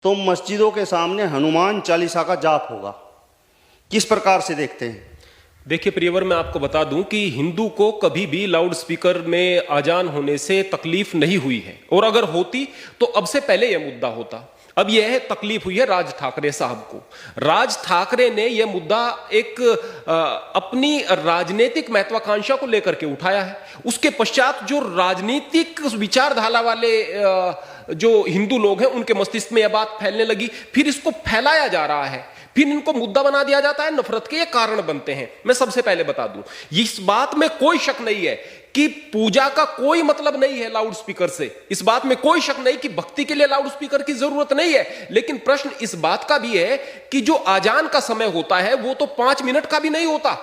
तो मस्जिदों के सामने हनुमान चालीसा का जाप होगा। किस प्रकार से देखते हैं? देखिए प्रियवर, मैं आपको बता दूं कि हिंदू को कभी भी लाउड स्पीकर में अजान होने से तकलीफ नहीं हुई है, और अगर होती तो अब से पहले यह मुद्दा होता। अब यह तकलीफ हुई है राज ठाकरे साहब को। राज ठाकरे ने यह मुद्दा एक अपनी राजनीतिक महत्वाकांक्षा को लेकर के उठाया है। उसके पश्चात जो राजनीतिक विचारधारा वाले जो हिंदू लोग हैं उनके मस्तिष्क में यह बात फैलने लगी, फिर इसको फैलाया जा रहा है, फिर इनको मुद्दा बना दिया जाता है, नफरत के ये कारण बनते हैं। मैं सबसे पहले बता दूं, इस बात में कोई शक नहीं है कि पूजा का कोई मतलब नहीं है लाउड स्पीकर से। इस बात में कोई शक नहीं कि भक्ति के लिए लाउड स्पीकर की जरूरत नहीं है। लेकिन प्रश्न इस बात का भी है कि जो आजान का समय होता है वो तो 5 मिनट का भी नहीं होता,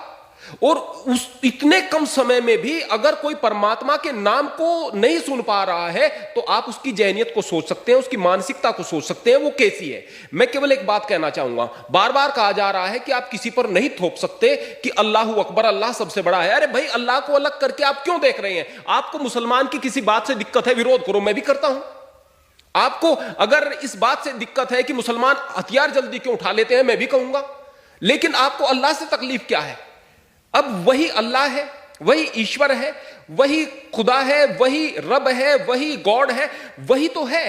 और उस इतने कम समय में भी अगर कोई परमात्मा के नाम को नहीं सुन पा रहा है तो आप उसकी जहनियत को सोच सकते हैं, उसकी मानसिकता को सोच सकते हैं वो कैसी है। मैं केवल एक बात कहना चाहूंगा, बार बार कहा जा रहा है कि आप किसी पर नहीं थोप सकते कि अल्लाह अकबर, अल्लाह सबसे बड़ा है। अरे भाई, अल्लाह को अलग करके आप क्यों देख रहे हैं? आपको मुसलमान की किसी बात से दिक्कत है, विरोध करो, मैं भी करता हूं। आपको अगर इस बात से दिक्कत है कि मुसलमान हथियार जल्दी क्यों उठा लेते हैं, मैं भी कहूंगा। लेकिन आपको अल्लाह से तकलीफ क्या है? अब वही अल्लाह है, वही ईश्वर है, वही खुदा है, वही रब है, वही गॉड है, वही तो है।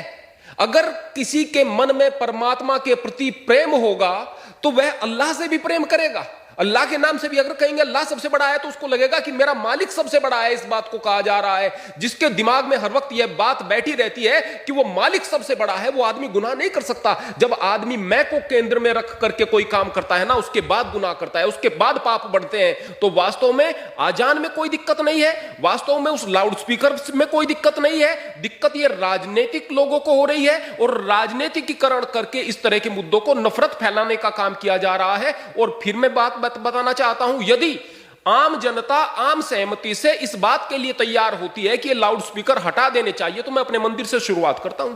अगर किसी के मन में परमात्मा के प्रति प्रेम होगा तो वह अल्लाह से भी प्रेम करेगा। अल्लाह के नाम से भी अगर कहेंगे अल्लाह सबसे बड़ा है तो उसको लगेगा कि मेरा मालिक सबसे बड़ा है। इस बात को कहा जा रहा है। जिसके दिमाग में हर वक्त यह बात बैठी रहती है कि वो मालिक सबसे बड़ा है, वो आदमी गुनाह नहीं कर सकता। जब आदमी मैं को केंद्र में रख करके कोई काम करता है ना, उसके बाद गुनाह करता है, उसके बाद पाप बढ़ते हैं। तो वास्तव में आजान में कोई दिक्कत नहीं है, वास्तव में उस लाउड स्पीकर में कोई दिक्कत नहीं है। दिक्कत यह राजनीतिक लोगों को हो रही है, और राजनीतिकीकरण करके इस तरह के मुद्दों को नफरत फैलाने का काम किया जा रहा है। और फिर मैं बात बताना चाहता हूं, यदि आम जनता आम सहमति से इस बात के लिए तैयार होती है कि ये लाउड स्पीकर हटा देने चाहिए, तो मैं अपने मंदिर से शुरुआत करता हूं,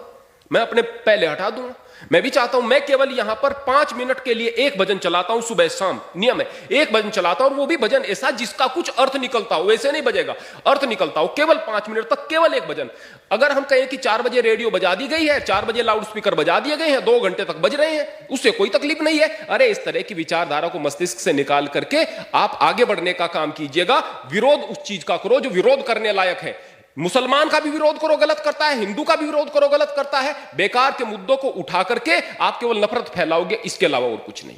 मैं अपने पहले हटा दूंगा। मैं भी चाहता हूं, मैं केवल यहां पर 5 मिनट के लिए एक भजन चलाता हूं, सुबह शाम नियम है, एक भजन चलाता हूं, और वो भी भजन ऐसा जिसका कुछ अर्थ निकलता हो, वैसे नहीं बजेगा, अर्थ निकलता हो, केवल 5 मिनट तक केवल एक भजन। अगर हम कहें कि 4 बजे रेडियो बजा दी गई है, 4 बजे लाउड स्पीकर बजा दिए गए हैं, 2 घंटे तक बज रहे हैं, उससे कोई तकलीफ नहीं है। अरे इस तरह की विचारधारा को मस्तिष्क से निकाल करके आप आगे बढ़ने का काम कीजिएगा। विरोध उस चीज का करो जो विरोध करने लायक है। मुसलमान का भी विरोध करो, गलत करता है, हिंदू का भी विरोध करो, गलत करता है। बेकार के मुद्दों को उठा करके आप केवल नफरत फैलाओगे, इसके अलावा और कुछ नहीं।